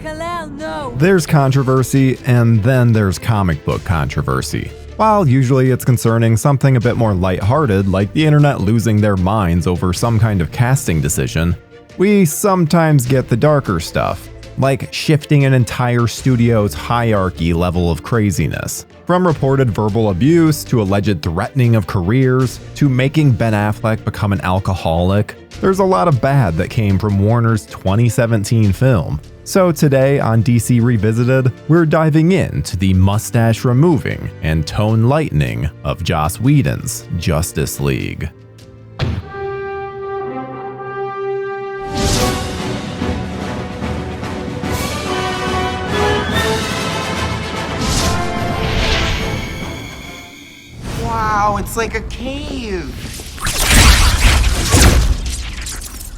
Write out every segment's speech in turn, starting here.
Kal-El, no! There's controversy, and then there's comic book controversy. While usually it's concerning something a bit more lighthearted, like the internet losing their minds over some kind of casting decision, we sometimes get the darker stuff, like shifting an entire studio's hierarchy level of craziness. From reported verbal abuse, to alleged threatening of careers, to making Ben Affleck become an alcoholic, there's a lot of bad that came from Warner's 2017 film. So today on DC Revisited, we're diving into the mustache removing and tone lightening of Joss Whedon's Justice League. Wow, it's like a cave.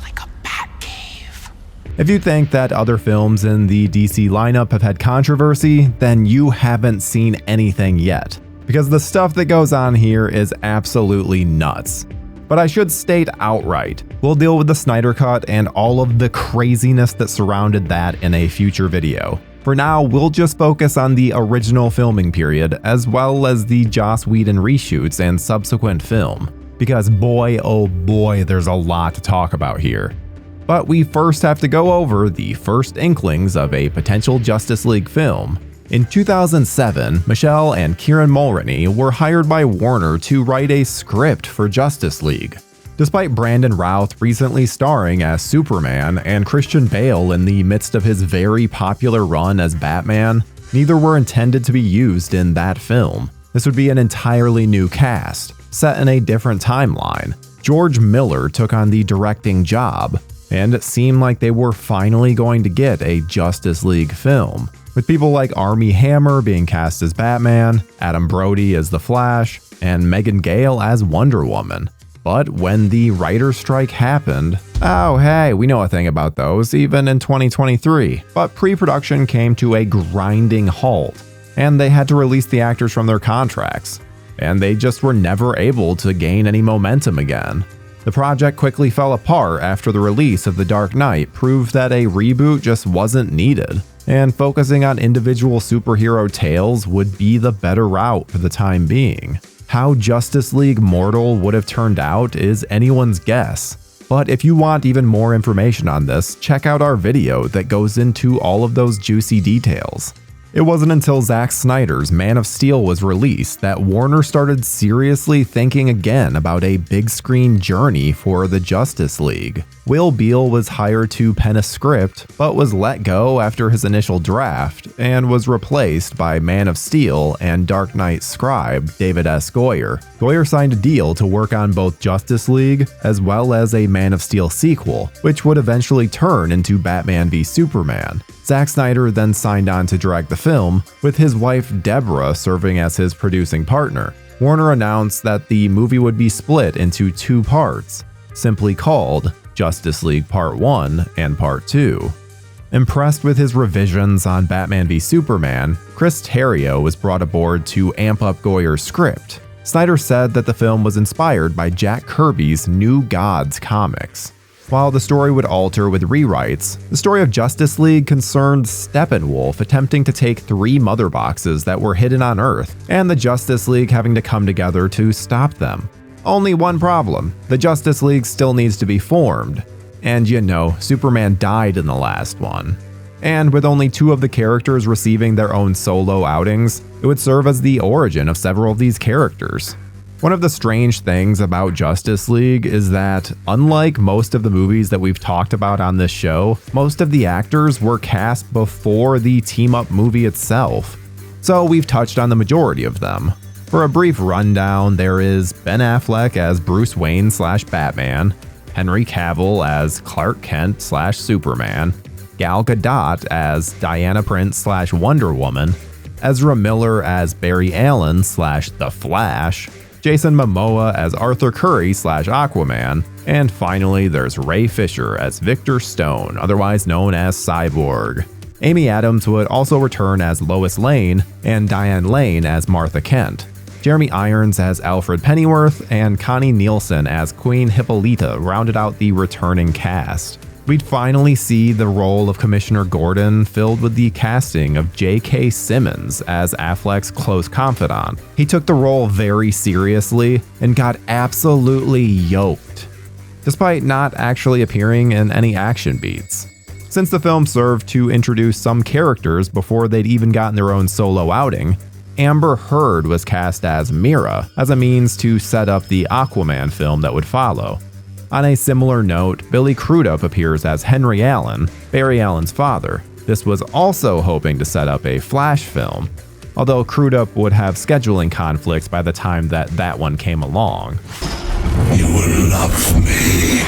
Like a bat cave. If you think that other films in the DC lineup have had controversy, then you haven't seen anything yet, because the stuff that goes on here is absolutely nuts. But I should state outright, we'll deal with the Snyder Cut and all of the craziness that surrounded that in a future video. For now, we'll just focus on the original filming period, as well as the Joss Whedon reshoots and subsequent film, because boy oh boy there's a lot to talk about here. But we first have to go over the first inklings of a potential Justice League film. In 2007, Michelle and Kieran Mulroney were hired by Warner to write a script for Justice League. Despite Brandon Routh recently starring as Superman and Christian Bale in the midst of his very popular run as Batman, neither were intended to be used in that film. This would be an entirely new cast, set in a different timeline. George Miller took on the directing job, and it seemed like they were finally going to get a Justice League film, with people like Armie Hammer being cast as Batman, Adam Brody as The Flash, and Megan Gale as Wonder Woman. But when the writer's strike happened, oh hey, we know a thing about those even in 2023, but pre-production came to a grinding halt, and they had to release the actors from their contracts, and they just were never able to gain any momentum again. The project quickly fell apart after the release of The Dark Knight proved that a reboot just wasn't needed, and focusing on individual superhero tales would be the better route for the time being. How Justice League Mortal would have turned out is anyone's guess, but if you want even more information on this, check out our video that goes into all of those juicy details. It wasn't until Zack Snyder's Man of Steel was released that Warner started seriously thinking again about a big screen journey for the Justice League. Will Beall was hired to pen a script, but was let go after his initial draft, and was replaced by Man of Steel and Dark Knight scribe David S. Goyer. Goyer signed a deal to work on both Justice League as well as a Man of Steel sequel, which would eventually turn into Batman v Superman. Zack Snyder then signed on to direct the film, with his wife Deborah serving as his producing partner. Warner announced that the movie would be split into two parts, simply called Justice League Part 1 and Part 2. Impressed with his revisions on Batman v Superman, Chris Terrio was brought aboard to amp up Goyer's script. Snyder said that the film was inspired by Jack Kirby's New Gods comics. While the story would alter with rewrites, the story of Justice League concerned Steppenwolf attempting to take 3 mother boxes that were hidden on Earth, and the Justice League having to come together to stop them. Only one problem: the Justice League still needs to be formed. And you know, Superman died in the last one. And with only 2 of the characters receiving their own solo outings, it would serve as the origin of several of these characters. One of the strange things about Justice League is that, unlike most of the movies that we've talked about on this show, most of the actors were cast before the team-up movie itself. So we've touched on the majority of them. For a brief rundown, there is Ben Affleck as Bruce Wayne/Batman, Henry Cavill as Clark Kent/Superman, Gal Gadot as Diana Prince/Wonder Woman, Ezra Miller as Barry Allen/The Flash, Jason Momoa as Arthur Curry/Aquaman, and finally there's Ray Fisher as Victor Stone, otherwise known as Cyborg. Amy Adams would also return as Lois Lane, and Diane Lane as Martha Kent. Jeremy Irons as Alfred Pennyworth, and Connie Nielsen as Queen Hippolyta rounded out the returning cast. We'd finally see the role of Commissioner Gordon filled with the casting of J.K. Simmons as Affleck's close confidant. He took the role very seriously and got absolutely yoked, despite not actually appearing in any action beats. Since the film served to introduce some characters before they'd even gotten their own solo outing, Amber Heard was cast as Mira as a means to set up the Aquaman film that would follow. On a similar note, Billy Crudup appears as Henry Allen, Barry Allen's father. This was also hoping to set up a Flash film, although Crudup would have scheduling conflicts by the time that one came along. You will love me.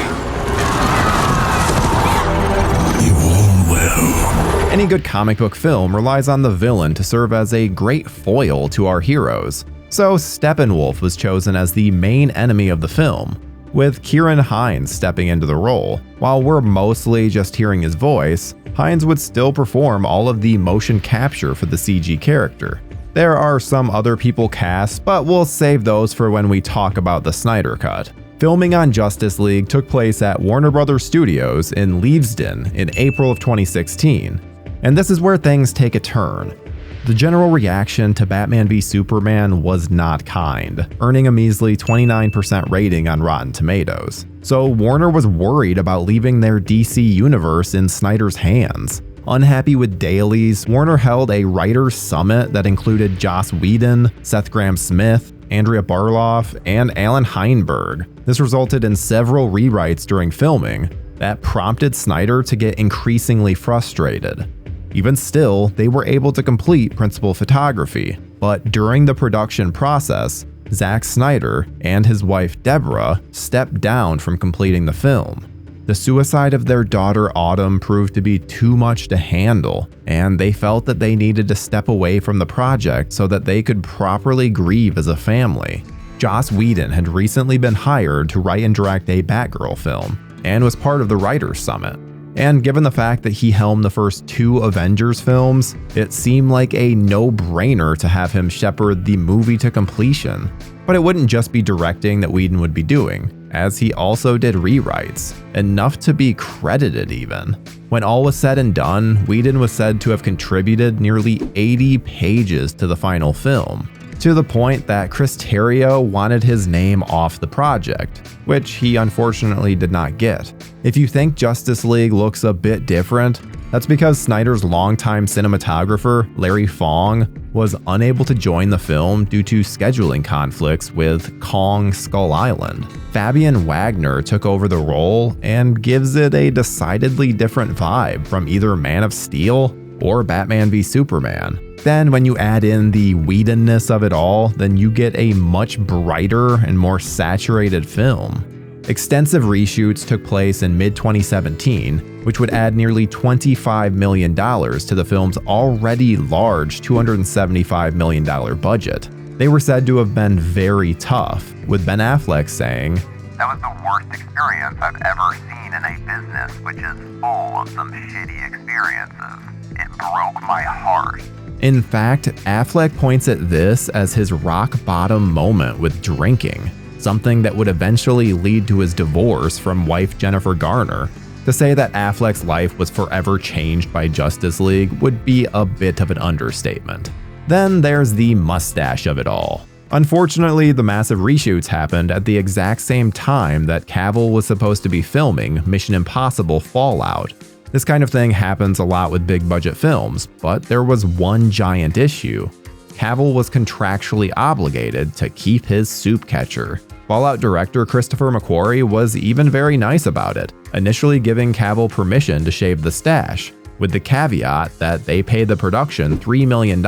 You all will. Any good comic book film relies on the villain to serve as a great foil to our heroes, so Steppenwolf was chosen as the main enemy of the film, with Kieran Hines stepping into the role. While we're mostly just hearing his voice, Hines would still perform all of the motion capture for the CG character. There are some other people cast, but we'll save those for when we talk about the Snyder Cut. Filming on Justice League took place at Warner Bros. Studios in Leavesden in April of 2016, and this is where things take a turn. The general reaction to Batman v Superman was not kind, earning a measly 29% rating on Rotten Tomatoes. So Warner was worried about leaving their DC universe in Snyder's hands. Unhappy with dailies, Warner held a writers' summit that included Joss Whedon, Seth Grahame-Smith, Andrea Barloff, and Alan Heinberg. This resulted in several rewrites during filming that prompted Snyder to get increasingly frustrated. Even still, they were able to complete principal photography, but during the production process, Zack Snyder and his wife Deborah stepped down from completing the film. The suicide of their daughter Autumn proved to be too much to handle, and they felt that they needed to step away from the project so that they could properly grieve as a family. Joss Whedon had recently been hired to write and direct a Batgirl film, and was part of the Writers' Summit. And given the fact that he helmed the first 2 Avengers films, it seemed like a no-brainer to have him shepherd the movie to completion. But it wouldn't just be directing that Whedon would be doing, as he also did rewrites, enough to be credited even. When all was said and done, Whedon was said to have contributed nearly 80 pages to the final film, to the point that Chris Terrio wanted his name off the project, which he unfortunately did not get. If you think Justice League looks a bit different, that's because Snyder's longtime cinematographer, Larry Fong, was unable to join the film due to scheduling conflicts with Kong Skull Island. Fabian Wagner took over the role and gives it a decidedly different vibe from either Man of Steel or Batman v Superman. Then when you add in the Whedonness of it all, then you get a much brighter and more saturated film. Extensive reshoots took place in mid-2017, which would add nearly $25 million to the film's already large $275 million budget. They were said to have been very tough, with Ben Affleck saying, "That was the worst experience I've ever seen in a business which is full of some shitty experiences. It broke my heart." In fact, Affleck points at this as his rock bottom moment with drinking, something that would eventually lead to his divorce from wife Jennifer Garner. To say that Affleck's life was forever changed by Justice League would be a bit of an understatement. Then there's the mustache of it all. Unfortunately, the massive reshoots happened at the exact same time that Cavill was supposed to be filming Mission Impossible Fallout. This kind of thing happens a lot with big budget films, but there was one giant issue. Cavill was contractually obligated to keep his soup catcher. Fallout director Christopher McQuarrie was even very nice about it, initially giving Cavill permission to shave the stash, with the caveat that they paid the production $3 million,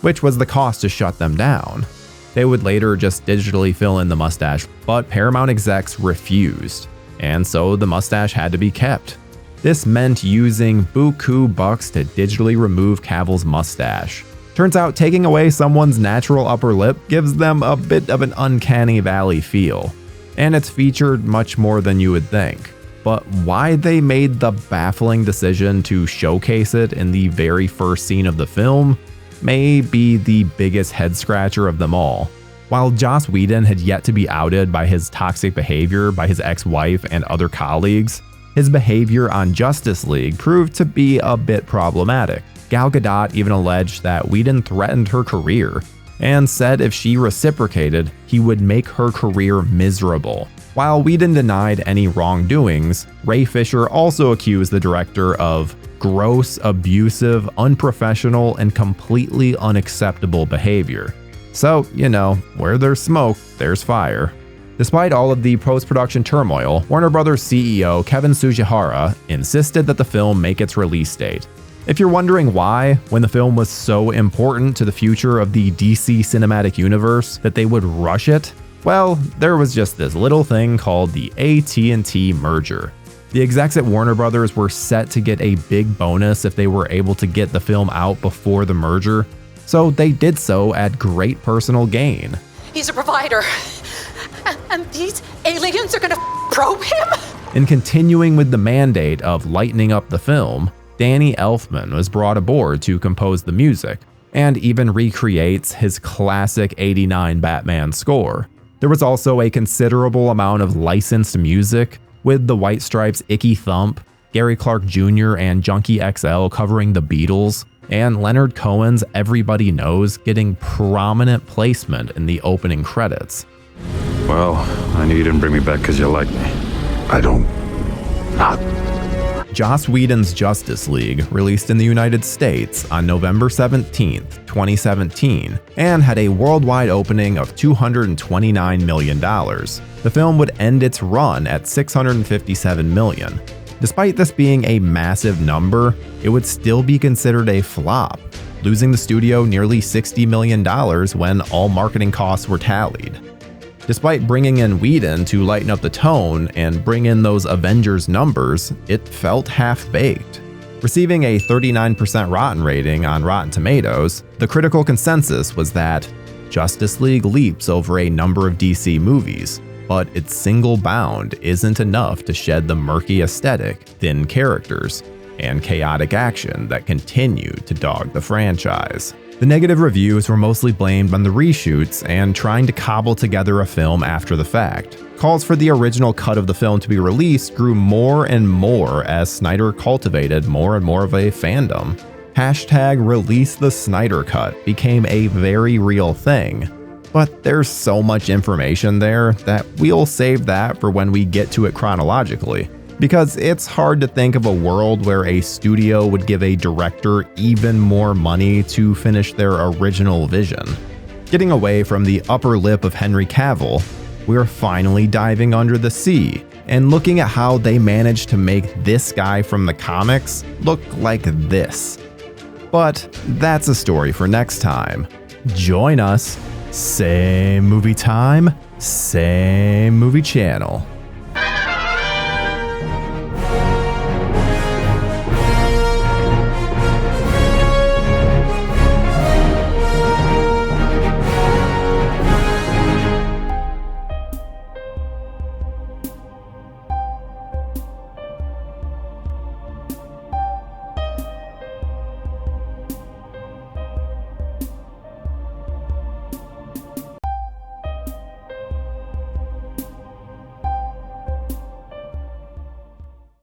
which was the cost to shut them down. They would later just digitally fill in the mustache, but Paramount execs refused, and so the mustache had to be kept. This meant using buku bucks to digitally remove Cavill's mustache. Turns out taking away someone's natural upper lip gives them a bit of an uncanny valley feel, and it's featured much more than you would think. But why they made the baffling decision to showcase it in the very first scene of the film may be the biggest head scratcher of them all. While Joss Whedon had yet to be outed by his toxic behavior by his ex-wife and other colleagues, His behavior on Justice League proved to be a bit problematic. Gal Gadot even alleged that Whedon threatened her career, and said if she reciprocated, he would make her career miserable. While Whedon denied any wrongdoings, Ray Fisher also accused the director of gross, abusive, unprofessional, and completely unacceptable behavior. So, where there's smoke, there's fire. Despite all of the post-production turmoil, Warner Bros. CEO Kevin Tsujihara insisted that the film make its release date. If you're wondering why, when the film was so important to the future of the DC cinematic universe, that they would rush it, well, there was just this little thing called the AT&T merger. The execs at Warner Bros. Were set to get a big bonus if they were able to get the film out before the merger, so they did so at great personal gain. He's a provider, and these aliens are gonna probe him? In continuing with the mandate of lightening up the film, Danny Elfman was brought aboard to compose the music, and even recreates his classic '89 Batman score. There was also a considerable amount of licensed music, with the White Stripes' Icky Thump, Gary Clark Jr. and Junkie XL covering the Beatles, and Leonard Cohen's Everybody Knows getting prominent placement in the opening credits. Well, I knew you didn't bring me back because you like me. I don't. Not. Joss Whedon's Justice League released in the United States on November 17, 2017, and had a worldwide opening of $229 million. The film would end its run at $657 million. Despite this being a massive number, it would still be considered a flop, losing the studio nearly $60 million when all marketing costs were tallied. Despite bringing in Whedon to lighten up the tone and bring in those Avengers numbers, it felt half-baked. Receiving a 39% rotten rating on Rotten Tomatoes, the critical consensus was that Justice League leaps over a number of DC movies, but its single bound isn't enough to shed the murky aesthetic, thin characters, and chaotic action that continue to dog the franchise. The negative reviews were mostly blamed on the reshoots and trying to cobble together a film after the fact. Calls for the original cut of the film to be released grew more and more as Snyder cultivated more and more of a fandom. #Release the Snyder Cut became a very real thing. But there's so much information there that we'll save that for when we get to it chronologically, because it's hard to think of a world where a studio would give a director even more money to finish their original vision. Getting away from the upper lip of Henry Cavill, we're finally diving under the sea and looking at how they managed to make this guy from the comics look like this. But that's a story for next time. Join us. Same movie time, same movie channel.